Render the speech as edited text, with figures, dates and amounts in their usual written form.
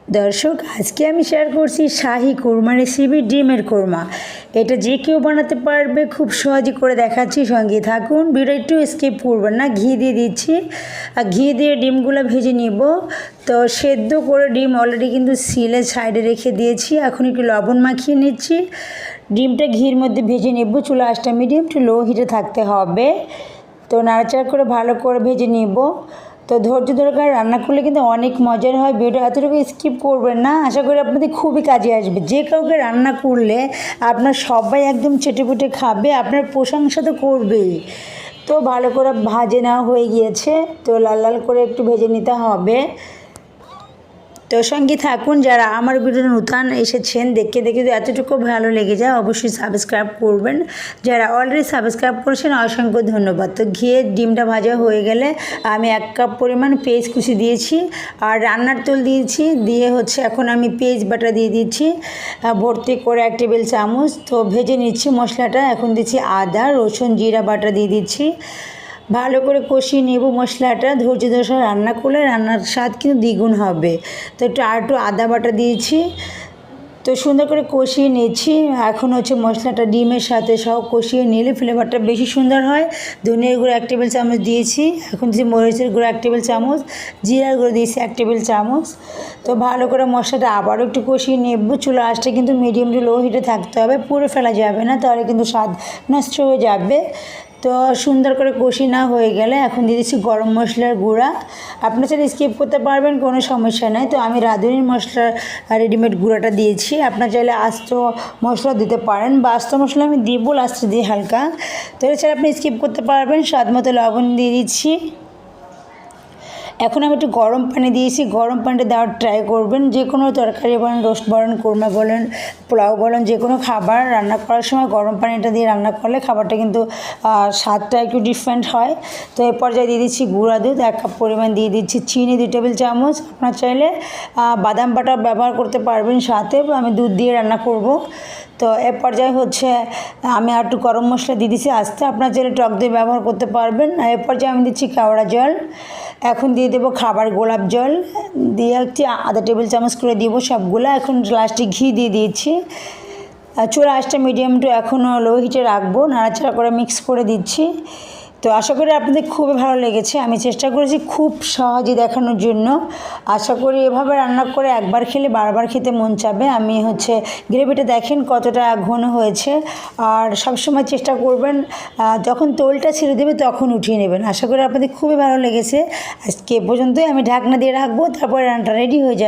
দর্শক, আজকে আমি শেয়ার করছি শাহি কোরমা রেসিপি, ডিমের কোরমা। এটা যে কেউ বানাতে পারবে, খুব সহজে করে দেখাচ্ছি, সঙ্গে থাকুন। ভিডিও একটু স্কিপ করবেন না। ঘি দিয়ে দিচ্ছি, আর ঘি দিয়ে ডিমগুলো ভেজে নিব। তো সেদ্ধ করে ডিম অলরেডি কিন্তু সিলে সাইডে রেখে দিয়েছি। এখন একটু লবণ মাখিয়ে নিচ্ছি। ডিমটা ঘির মধ্যে ভেজে নেব। চুলা আঁচটা মিডিয়াম টু লো হিটে থাকতে হবে। তো নাড়াচাড়া করে ভালো করে ভেজে নিব। তো ধৈর্য ধরে রান্না করলে কিন্তু অনেক মজার হয়। ভিডিও এতটুকু স্কিপ করবেন না, আশা করি আপনাদের খুবই কাজে আসবে। যে কাউকে রান্না করলে আপনার সবাই একদম চেটেপুটে খাবে, আপনার প্রশংসা তো করবেই। তো ভালো করে ভাজে নেওয়া হয়ে গিয়েছে। তো লাল লাল করে একটু ভেজে নিতে হবে। তো সঙ্গে থাকুন। যারা আমার ভিডিও নতুন এসেছেন, দেখে দেখে এতটুকু ভালো লেগে যায়, অবশ্যই সাবস্ক্রাইব করবেন। যারা অলরেডি সাবস্ক্রাইব করেছেন, অসংখ্য ধন্যবাদ। তো ঘিয়ের ডিমটা ভাজা হয়ে গেলে আমি 1 কাপ পরিমাণ পেঁয়াজ কুচি দিয়েছি, আর রান্নার তেল দিয়েছি। দিয়ে এখন আমি পেঁয়াজ বাটা দিয়ে দিচ্ছি ভর্তি করে 1 টেবিল চামচ। তো ভেজে নিচ্ছি মশলাটা। এখন দিচ্ছি আদা, রসুন, জিরা বাটা দিয়ে দিচ্ছি। ভালো করে কষিয়ে নেব মশলাটা। ধৈর্য ধরে রান্না করলে রান্নার স্বাদ কিন্তু দ্বিগুণ হবে। তো একটু আদা বাটা দিয়েছি। তো সুন্দর করে কষিয়ে নিচ্ছি। এখন মশলাটা ডিমের সাথে সব কষিয়ে নিলে ফ্লেভারটা বেশি সুন্দর হয়। ধনিয়ার গুঁড়ো 1 টেবিল চামচ দিয়েছি। এখন দিচ্ছি মরিচের গুঁড়ো 1 টেবিল চামচ, জিরার গুঁড়ো দিয়েছি 1 টেবিল চামচ। তো ভালো করে মশলাটা আবারও একটু কষিয়ে নেব। চুলা আঁচটা কিন্তু মিডিয়াম টু লো হিটে থাকতে হবে, পুরো ফেলা যাবে না, তাহলে কিন্তু স্বাদ নষ্ট হয়ে যাবে। তো সুন্দর করে কষি না হয়ে গেলে এখন দিয়ে দিচ্ছি গরম মশলার গুঁড়া। আপনার চাইলে স্কিপ করতে পারবেন, কোনো সমস্যা নাই। তো আমি রাঁধুনির মশলার রেডিমেড গুঁড়াটা দিয়েছি। আপনার চাইলে আস্ত মশলা দিতে পারেন, বা আস্ত মশলা আমি দিব লাস্টে দিয়ে হালকা। তো এছাড়া আপনি স্কিপ করতে পারবেন। স্বাদ মতো লবণ দিয়ে দিচ্ছি। এখন আমি একটু গরম পানি দিয়েছি। গরম পানিটা দেওয়ার ট্রাই করবেন। যে কোনো তরকারি বলেন, রোস্ট বলেন, কোরমা বলেন, পোলাও বলেন, যে কোনো খাবার রান্না করার সময় গরম পানিটা দিয়ে রান্না করলে খাবারটা কিন্তু স্বাদটা একটু ডিফারেন্ট হয়। তো এর পর্যায়ে দিয়ে দিচ্ছি গুঁড়া দুধ 1 কাপ পরিমাণ দিয়ে দিচ্ছি। চিনি 2 টেবিল চামচ। আপনার চাইলে বাদাম বাটা ব্যবহার করতে পারবেন সাথে। আমি দুধ দিয়ে রান্না করব। তো এর পর্যায়ে আমি আর একটু গরম মশলা দিয়ে দিচ্ছি আস্তে। আপনার চাইলে টক দই ব্যবহার করতে পারবেন। এর পর্যায়ে আমি দিচ্ছি কেওড়া জল। এখন দিয়ে দেবো খাবার গোলাপ জল, দিয়ে আধা টেবিল চামচ করে দিব সবগুলো। এখন লাস্টে ঘি দিয়ে দিয়েছি। চুলা আঁচটা মিডিয়াম টু এখনও লো হিটে রাখবো। নাড়াচাড়া করে মিক্স করে দিচ্ছি। তো আশা করি আপনাদের খুবই ভালো লেগেছে। আমি চেষ্টা করেছি খুব সহজে দেখানোর জন্য। আশা করি এভাবে রান্না করে একবার খেলে বারবার খেতে মন চাবে। আমি গ্রেভিটা দেখেন কতটা ঘন হয়েছে। আর সবসময় চেষ্টা করবেন যখন তোলটা ছেড়ে দেবে তখন উঠিয়ে নেবেন। আশা করি আপনাদের খুবই ভালো লেগেছে। আজকে এ পর্যন্তই। আমি ঢাকনা দিয়ে রাখবো, তারপরে রান্নাটা রেডি হয়ে যাবে।